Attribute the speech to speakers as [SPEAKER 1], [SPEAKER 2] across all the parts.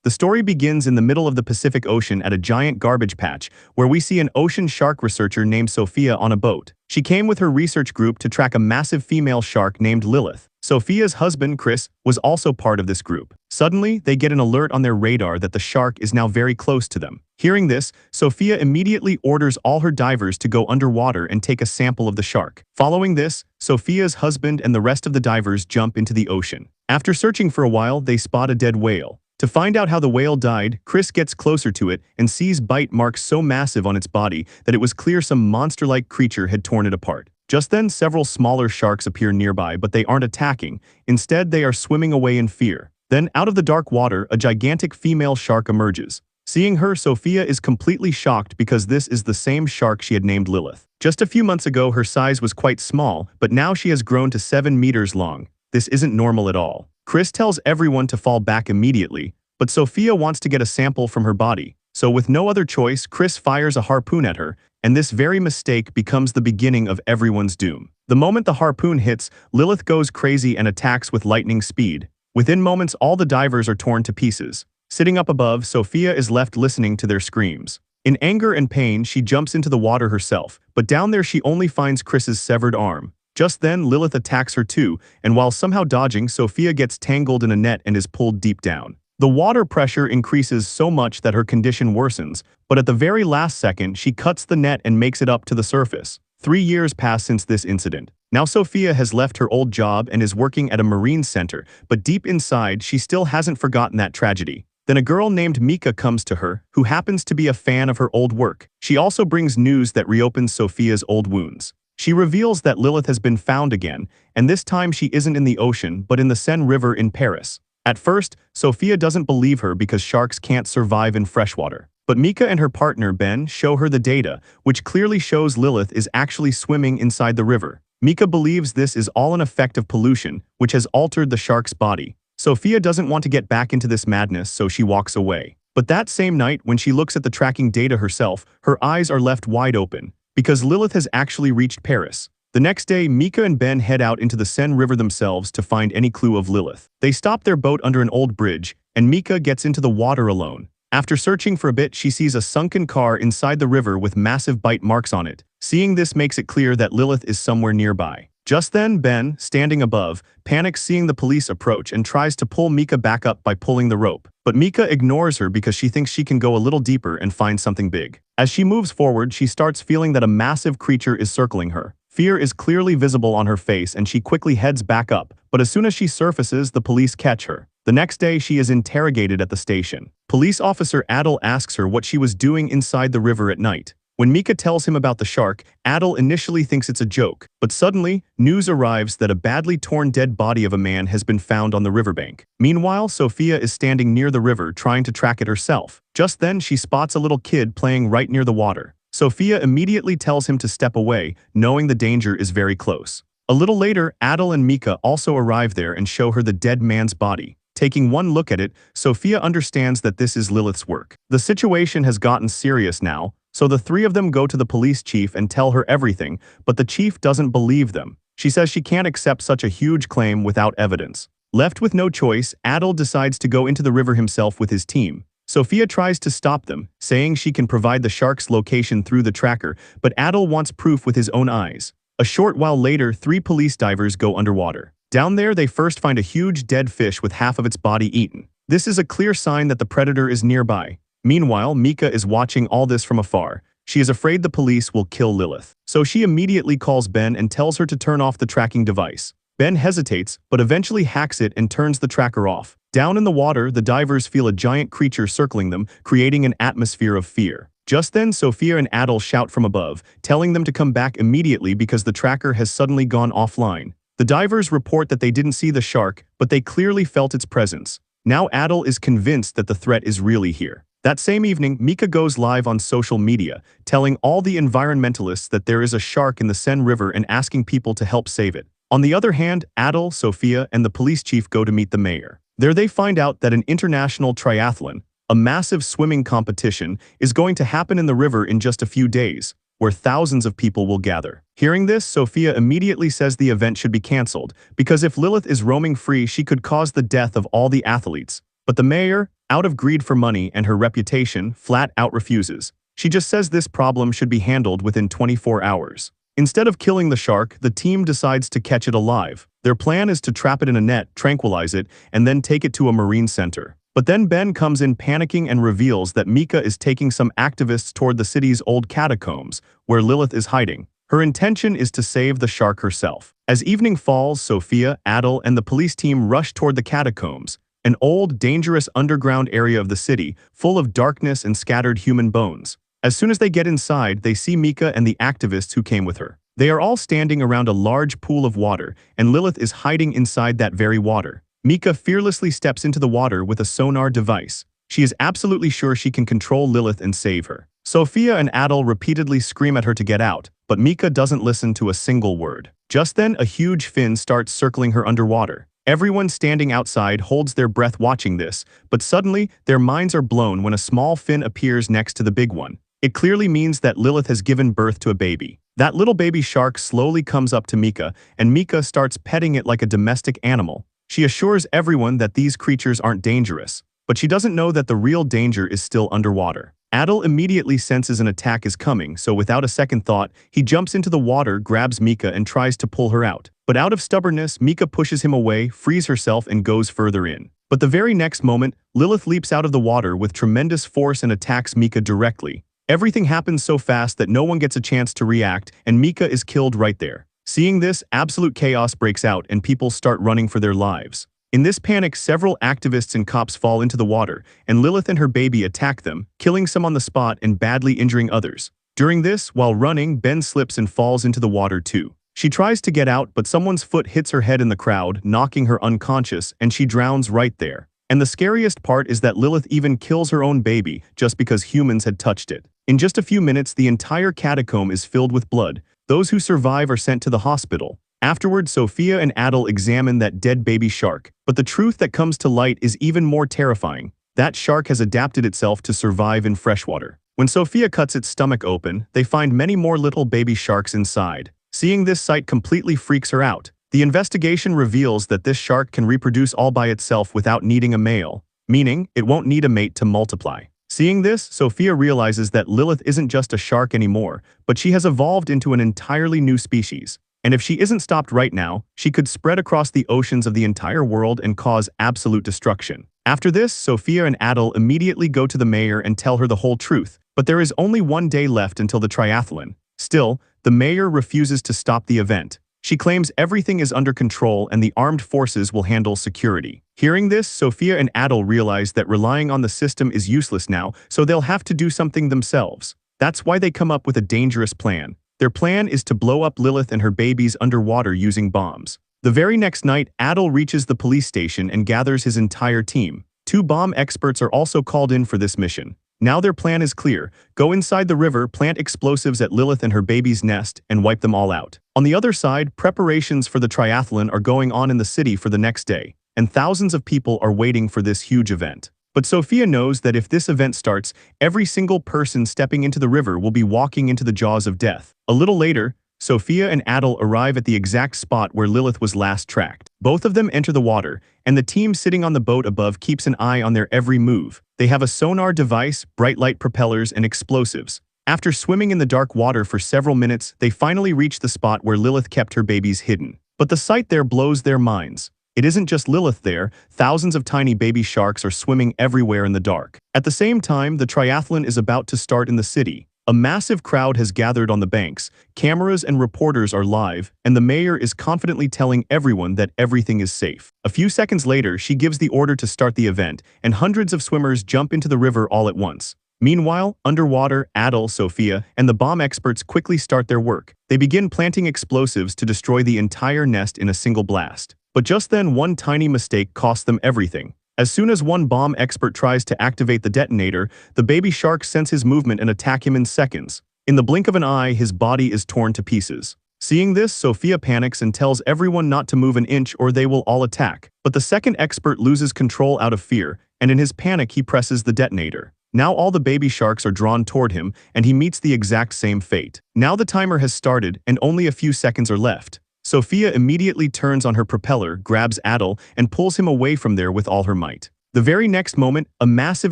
[SPEAKER 1] The story begins in the middle of the Pacific Ocean at a giant garbage patch, where we see an ocean shark researcher named Sophia on a boat. She came with her research group to track a massive female shark named Lilith. Sophia's husband, Chris, was also part of this group. Suddenly, they get an alert on their radar that the shark is now very close to them. Hearing this, Sophia immediately orders all her divers to go underwater and take a sample of the shark. Following this, Sophia's husband and the rest of the divers jump into the ocean. After searching for a while, they spot a dead whale. To find out how the whale died, Chris gets closer to it and sees bite marks so massive on its body that it was clear some monster-like creature had torn it apart. Just then, several smaller sharks appear nearby, but they aren't attacking. Instead, they are swimming away in fear. Then, out of the dark water, a gigantic female shark emerges. Seeing her, Sophia is completely shocked because this is the same shark she had named Lilith. Just a few months ago, her size was quite small, but now she has grown to 7 meters long. This isn't normal at all. Chris tells everyone to fall back immediately, but Sophia wants to get a sample from her body. So with no other choice, Chris fires a harpoon at her, and this very mistake becomes the beginning of everyone's doom. The moment the harpoon hits, Lilith goes crazy and attacks with lightning speed. Within moments, all the divers are torn to pieces. Sitting up above, Sophia is left listening to their screams. In anger and pain, she jumps into the water herself, but down there she only finds Chris's severed arm. Just then, Lilith attacks her too, and while somehow dodging, Sophia gets tangled in a net and is pulled deep down. The water pressure increases so much that her condition worsens, but at the very last second, she cuts the net and makes it up to the surface. 3 years pass since this incident. Now Sophia has left her old job and is working at a marine center, but deep inside, she still hasn't forgotten that tragedy. Then a girl named Mika comes to her, who happens to be a fan of her old work. She also brings news that reopens Sophia's old wounds. She reveals that Lilith has been found again, and this time she isn't in the ocean, but in the Seine River in Paris. At first, Sophia doesn't believe her because sharks can't survive in freshwater. But Mika and her partner, Ben, show her the data, which clearly shows Lilith is actually swimming inside the river. Mika believes this is all an effect of pollution, which has altered the shark's body. Sophia doesn't want to get back into this madness, so she walks away. But that same night, when she looks at the tracking data herself, her eyes are left wide open, because Lilith has actually reached Paris. The next day, Mika and Ben head out into the Seine River themselves to find any clue of Lilith. They stop their boat under an old bridge, and Mika gets into the water alone. After searching for a bit, she sees a sunken car inside the river with massive bite marks on it. Seeing this makes it clear that Lilith is somewhere nearby. Just then, Ben, standing above, panics seeing the police approach and tries to pull Mika back up by pulling the rope. But Mika ignores her because she thinks she can go a little deeper and find something big. As she moves forward, she starts feeling that a massive creature is circling her. Fear is clearly visible on her face and she quickly heads back up, but as soon as she surfaces, the police catch her. The next day, she is interrogated at the station. Police officer Adel asks her what she was doing inside the river at night. When Mika tells him about the shark, Adel initially thinks it's a joke, but suddenly, news arrives that a badly torn dead body of a man has been found on the riverbank. Meanwhile, Sophia is standing near the river trying to track it herself. Just then, she spots a little kid playing right near the water. Sophia immediately tells him to step away, knowing the danger is very close. A little later, Adel and Mika also arrive there and show her the dead man's body. Taking one look at it, Sophia understands that this is Lilith's work. The situation has gotten serious now, so the three of them go to the police chief and tell her everything, but the chief doesn't believe them. She says she can't accept such a huge claim without evidence. Left with no choice, Adel decides to go into the river himself with his team. Sophia tries to stop them, saying she can provide the shark's location through the tracker, but Adel wants proof with his own eyes. A short while later, 3 police divers go underwater. Down there, they first find a huge dead fish with half of its body eaten. This is a clear sign that the predator is nearby. Meanwhile, Mika is watching all this from afar. She is afraid the police will kill Lilith. So she immediately calls Ben and tells her to turn off the tracking device. Ben hesitates, but eventually hacks it and turns the tracker off. Down in the water, the divers feel a giant creature circling them, creating an atmosphere of fear. Just then, Sophia and Adel shout from above, telling them to come back immediately because the tracker has suddenly gone offline. The divers report that they didn't see the shark, but they clearly felt its presence. Now Adel is convinced that the threat is really here. That same evening, Mika goes live on social media, telling all the environmentalists that there is a shark in the Seine River and asking people to help save it. On the other hand, Adel, Sophia, and the police chief go to meet the mayor. There they find out that an international triathlon, a massive swimming competition, is going to happen in the river in just a few days, where thousands of people will gather. Hearing this, Sophia immediately says the event should be cancelled, because if Lilith is roaming free, she could cause the death of all the athletes. But the mayor, out of greed for money and her reputation, flat out refuses. She just says this problem should be handled within 24 hours. Instead of killing the shark, the team decides to catch it alive. Their plan is to trap it in a net, tranquilize it, and then take it to a marine center. But then Ben comes in panicking and reveals that Mika is taking some activists toward the city's old catacombs, where Lilith is hiding. Her intention is to save the shark herself. As evening falls, Sophia, Adel, and the police team rush toward the catacombs, an old, dangerous underground area of the city, full of darkness and scattered human bones. As soon as they get inside, they see Mika and the activists who came with her. They are all standing around a large pool of water, and Lilith is hiding inside that very water. Mika fearlessly steps into the water with a sonar device. She is absolutely sure she can control Lilith and save her. Sophia and Adel repeatedly scream at her to get out, but Mika doesn't listen to a single word. Just then, a huge fin starts circling her underwater. Everyone standing outside holds their breath watching this, but suddenly, their minds are blown when a small fin appears next to the big one. It clearly means that Lilith has given birth to a baby. That little baby shark slowly comes up to Mika, and Mika starts petting it like a domestic animal. She assures everyone that these creatures aren't dangerous, but she doesn't know that the real danger is still underwater. Adel immediately senses an attack is coming, so without a second thought, he jumps into the water, grabs Mika, and tries to pull her out. But out of stubbornness, Mika pushes him away, frees herself, and goes further in. But the very next moment, Lilith leaps out of the water with tremendous force and attacks Mika directly. Everything happens so fast that no one gets a chance to react, and Mika is killed right there. Seeing this, absolute chaos breaks out and people start running for their lives. In this panic, several activists and cops fall into the water, and Lilith and her baby attack them, killing some on the spot and badly injuring others. During this, while running, Ben slips and falls into the water too. She tries to get out, but someone's foot hits her head in the crowd, knocking her unconscious, and she drowns right there. And the scariest part is that Lilith even kills her own baby just because humans had touched it. In just a few minutes, the entire catacomb is filled with blood. Those who survive are sent to the hospital. Afterward, Sophia and Adel examine that dead baby shark. But the truth that comes to light is even more terrifying. That shark has adapted itself to survive in freshwater. When Sophia cuts its stomach open, they find many more little baby sharks inside. Seeing this sight completely freaks her out. The investigation reveals that this shark can reproduce all by itself without needing a male, meaning it won't need a mate to multiply. Seeing this, Sophia realizes that Lilith isn't just a shark anymore, but she has evolved into an entirely new species. And if she isn't stopped right now, she could spread across the oceans of the entire world and cause absolute destruction. After this, Sophia and Adel immediately go to the mayor and tell her the whole truth, but there is only one day left until the triathlon. Still, the mayor refuses to stop the event. She claims everything is under control and the armed forces will handle security. Hearing this, Sophia and Adel realize that relying on the system is useless now, so they'll have to do something themselves. That's why they come up with a dangerous plan. Their plan is to blow up Lilith and her babies underwater using bombs. The very next night, Adel reaches the police station and gathers his entire team. 2 bomb experts are also called in for this mission. Now their plan is clear. Go inside the river, plant explosives at Lilith and her baby's nest, and wipe them all out. On the other side, preparations for the triathlon are going on in the city for the next day, and thousands of people are waiting for this huge event. But Sophia knows that if this event starts, every single person stepping into the river will be walking into the jaws of death. A little later, Sophia and Adel arrive at the exact spot where Lilith was last tracked. Both of them enter the water, and the team sitting on the boat above keeps an eye on their every move. They have a sonar device, bright light propellers, and explosives. After swimming in the dark water for several minutes, they finally reach the spot where Lilith kept her babies hidden. But the sight there blows their minds. It isn't just Lilith there, thousands of tiny baby sharks are swimming everywhere in the dark. At the same time, the triathlon is about to start in the city. A massive crowd has gathered on the banks, cameras and reporters are live, and the mayor is confidently telling everyone that everything is safe. A few seconds later, she gives the order to start the event, and hundreds of swimmers jump into the river all at once. Meanwhile, underwater, Adel, Sophia, and the bomb experts quickly start their work. They begin planting explosives to destroy the entire nest in a single blast. But just then, one tiny mistake costs them everything. As soon as one bomb expert tries to activate the detonator, the baby shark sense his movement and attack him in seconds. In the blink of an eye, his body is torn to pieces. Seeing this, Sophia panics and tells everyone not to move an inch or they will all attack. But the second expert loses control out of fear, and in his panic he presses the detonator. Now all the baby sharks are drawn toward him, and he meets the exact same fate. Now the timer has started, and only a few seconds are left. Sophia immediately turns on her propeller, grabs Adel, and pulls him away from there with all her might. The very next moment, a massive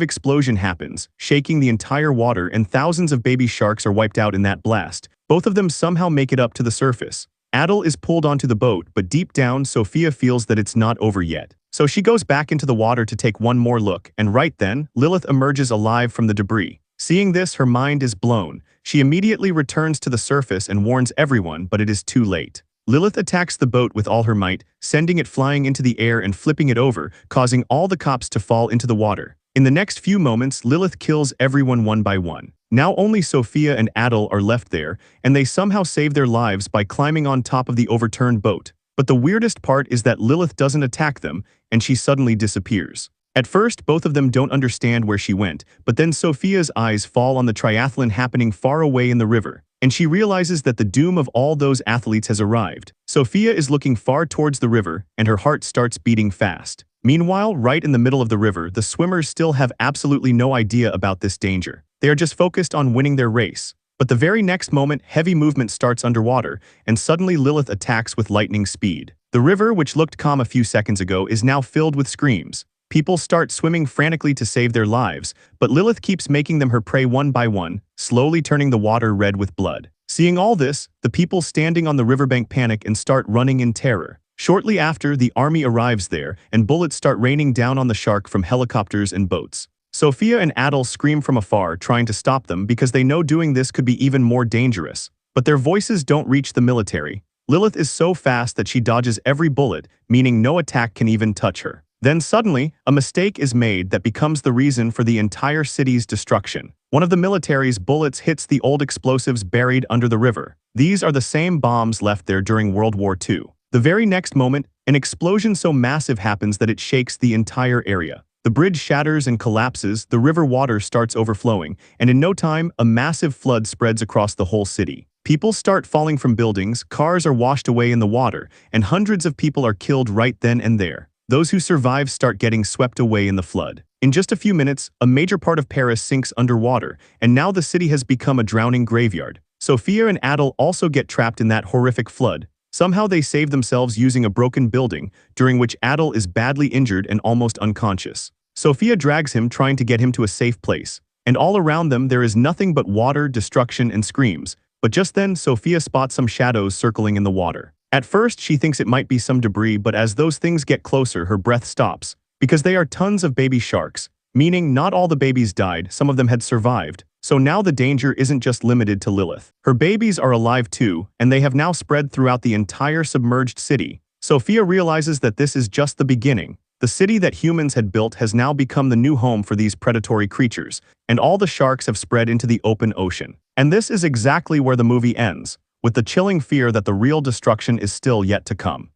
[SPEAKER 1] explosion happens, shaking the entire water, and thousands of baby sharks are wiped out in that blast. Both of them somehow make it up to the surface. Adel is pulled onto the boat, but deep down, Sophia feels that it's not over yet. So she goes back into the water to take one more look, and right then, Lilith emerges alive from the debris. Seeing this, her mind is blown. She immediately returns to the surface and warns everyone, but it is too late. Lilith attacks the boat with all her might, sending it flying into the air and flipping it over, causing all the cops to fall into the water. In the next few moments, Lilith kills everyone one by one. Now only Sophia and Adel are left there, and they somehow save their lives by climbing on top of the overturned boat. But the weirdest part is that Lilith doesn't attack them, and she suddenly disappears. At first, both of them don't understand where she went, but then Sophia's eyes fall on the triathlon happening far away in the river, and she realizes that the doom of all those athletes has arrived. Sophia is looking far towards the river, and her heart starts beating fast. Meanwhile, right in the middle of the river, the swimmers still have absolutely no idea about this danger. They are just focused on winning their race. But the very next moment, heavy movement starts underwater, and suddenly Lilith attacks with lightning speed. The river, which looked calm a few seconds ago, is now filled with screams. People start swimming frantically to save their lives, but Lilith keeps making them her prey one by one, slowly turning the water red with blood. Seeing all this, the people standing on the riverbank panic and start running in terror. Shortly after, the army arrives there, and bullets start raining down on the shark from helicopters and boats. Sophia and Adel scream from afar, trying to stop them because they know doing this could be even more dangerous. But their voices don't reach the military. Lilith is so fast that she dodges every bullet, meaning no attack can even touch her. Then suddenly, a mistake is made that becomes the reason for the entire city's destruction. One of the military's bullets hits the old explosives buried under the river. These are the same bombs left there during World War II. The very next moment, an explosion so massive happens that it shakes the entire area. The bridge shatters and collapses, the river water starts overflowing, and in no time, a massive flood spreads across the whole city. People start falling from buildings, cars are washed away in the water, and hundreds of people are killed right then and there. Those who survive start getting swept away in the flood. In just a few minutes, a major part of Paris sinks underwater, and now the city has become a drowning graveyard. Sophia and Adel also get trapped in that horrific flood. Somehow they save themselves using a broken building, during which Adel is badly injured and almost unconscious. Sophia drags him, trying to get him to a safe place. And all around them there is nothing but water, destruction, and screams. But just then, Sophia spots some shadows circling in the water. At first, she thinks it might be some debris, but as those things get closer, her breath stops. Because they are tons of baby sharks, meaning not all the babies died, some of them had survived. So now the danger isn't just limited to Lilith. Her babies are alive too, and they have now spread throughout the entire submerged city. Sophia realizes that this is just the beginning. The city that humans had built has now become the new home for these predatory creatures, and all the sharks have spread into the open ocean. And this is exactly where the movie ends, with the chilling fear that the real destruction is still yet to come.